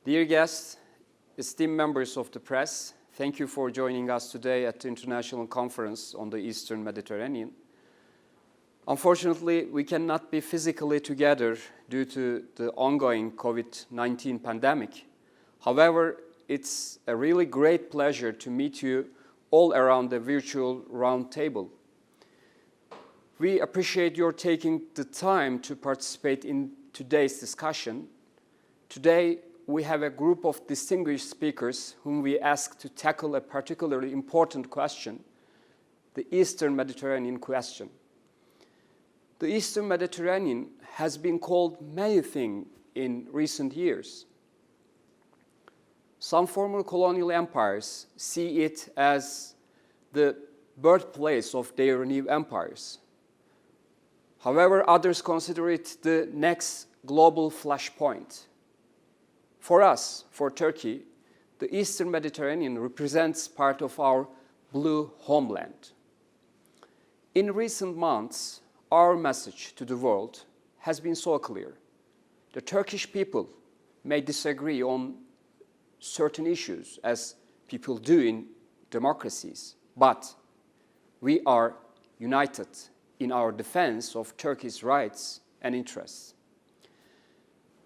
Dear guests, esteemed members of the press, thank you for joining us today at the International Conference on the Eastern Mediterranean. Unfortunately, we cannot be physically together due to the ongoing COVID-19 pandemic. However, it's a really great pleasure to meet you all around the virtual round table. We appreciate your taking the time to participate in today's discussion. Today, we have a group of distinguished speakers whom we ask to tackle a particularly important question, the Eastern Mediterranean question. The Eastern Mediterranean has been called many things in recent years. Some former colonial empires see it as the birthplace of their new empires. However, others consider it the next global flashpoint. For us, for Turkey, the Eastern Mediterranean represents part of our blue homeland. In recent months, our message to the world has been so clear. The Turkish people may disagree on certain issues, as people do in democracies, but we are united in our defense of Turkey's rights and interests.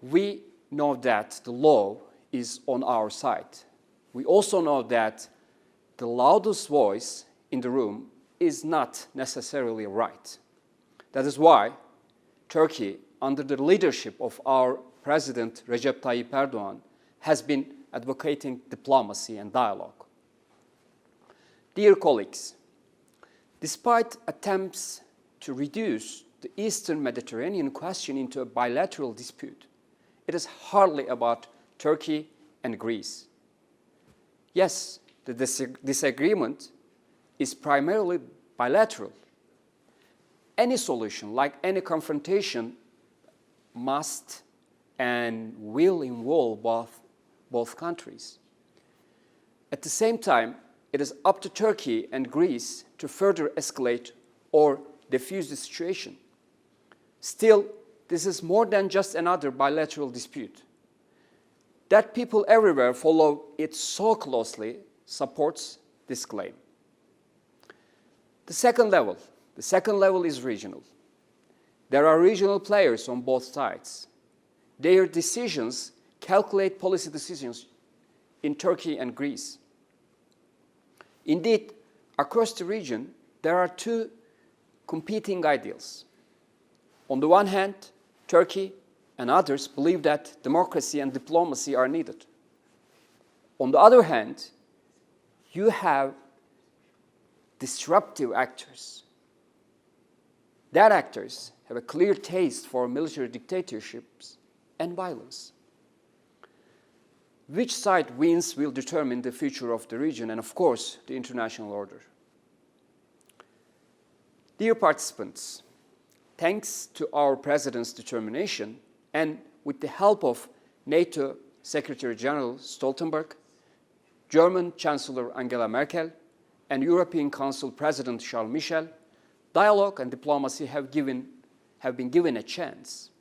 We know that the law is on our side. We also know that the loudest voice in the room is not necessarily right. That is why Turkey, under the leadership of our President Recep Tayyip Erdoğan, has been advocating diplomacy and dialogue. Dear colleagues, despite attempts to reduce the Eastern Mediterranean question into a bilateral dispute, it is hardly about Turkey and Greece. Yes, the disagreement is primarily bilateral. Any solution, like any confrontation, must and will involve both countries. At the same time, it is up to Turkey and Greece to further escalate or defuse the situation. Still, this is more than just another bilateral dispute. That people everywhere follow it so closely supports this claim. The second level is regional. There are regional players on both sides. Their decisions calculate policy decisions in Turkey and Greece. Indeed, across the region, there are two competing ideals. On the one hand, Turkey and others believe that democracy and diplomacy are needed. On the other hand, you have disruptive actors. That actors have a clear taste for military dictatorships and violence. Which side wins will determine the future of the region and, of course, the international order. Dear participants, thanks to our President's determination and with the help of NATO Secretary General Stoltenberg, German Chancellor Angela Merkel, and European Council President Charles Michel, dialogue and diplomacy have been given a chance.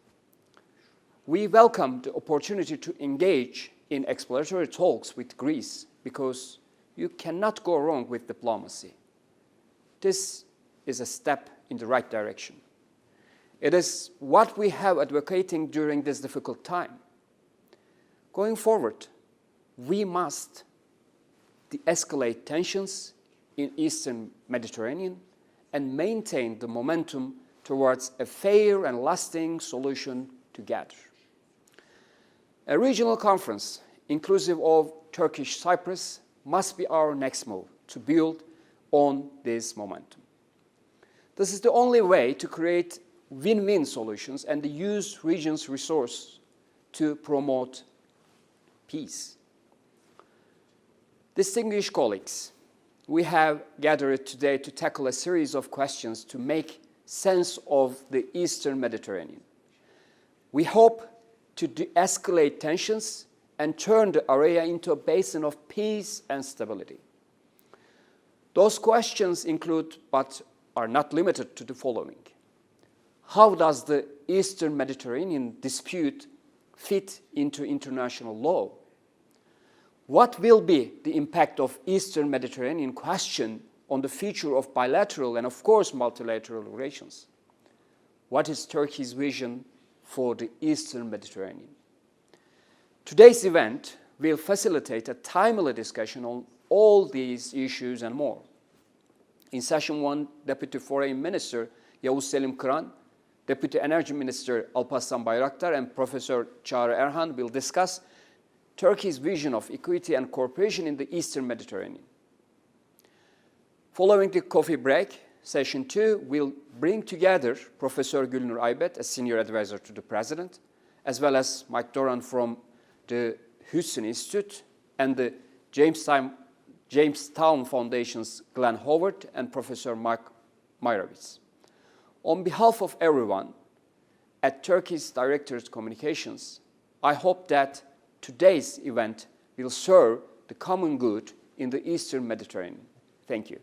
We welcome the opportunity to engage in exploratory talks with Greece because you cannot go wrong with diplomacy. This is a step in the right direction. It is what we have advocating during this difficult time. Going forward, we must de-escalate tensions in Eastern Mediterranean and maintain the momentum towards a fair and lasting solution together. A regional conference, inclusive of Turkish Cyprus, must be our next move to build on this momentum. This is the only way to create win-win solutions and to use region's resources to promote peace. Distinguished colleagues, we have gathered today to tackle a series of questions to make sense of the Eastern Mediterranean. We hope to de-escalate tensions and turn the area into a basin of peace and stability. Those questions include, but are not limited to, the following. How does the Eastern Mediterranean dispute fit into international law What will be the impact of Eastern Mediterranean question on the future of bilateral and, of course, multilateral relations? What is Turkey's vision for the Eastern Mediterranean? Today's event will facilitate a timely discussion on all these issues and more. In session 1, Deputy Foreign Minister Yavuz Selim Kıran, Deputy Energy Minister Alparslan Bayraktar, and Professor Çağrı Erhan will discuss Turkey's vision of equity and cooperation in the Eastern Mediterranean. Following the coffee break, session 2 will bring together Professor Gülnur Aybet, a senior advisor to the President, as well as Mike Doran from the Hudson Institute and the Jamestown Foundation's Glenn Howard and Professor Mark Meyerowitz. On behalf of everyone at Turkey's Directorate Communications, I hope that today's event will serve the common good in the Eastern Mediterranean. Thank you.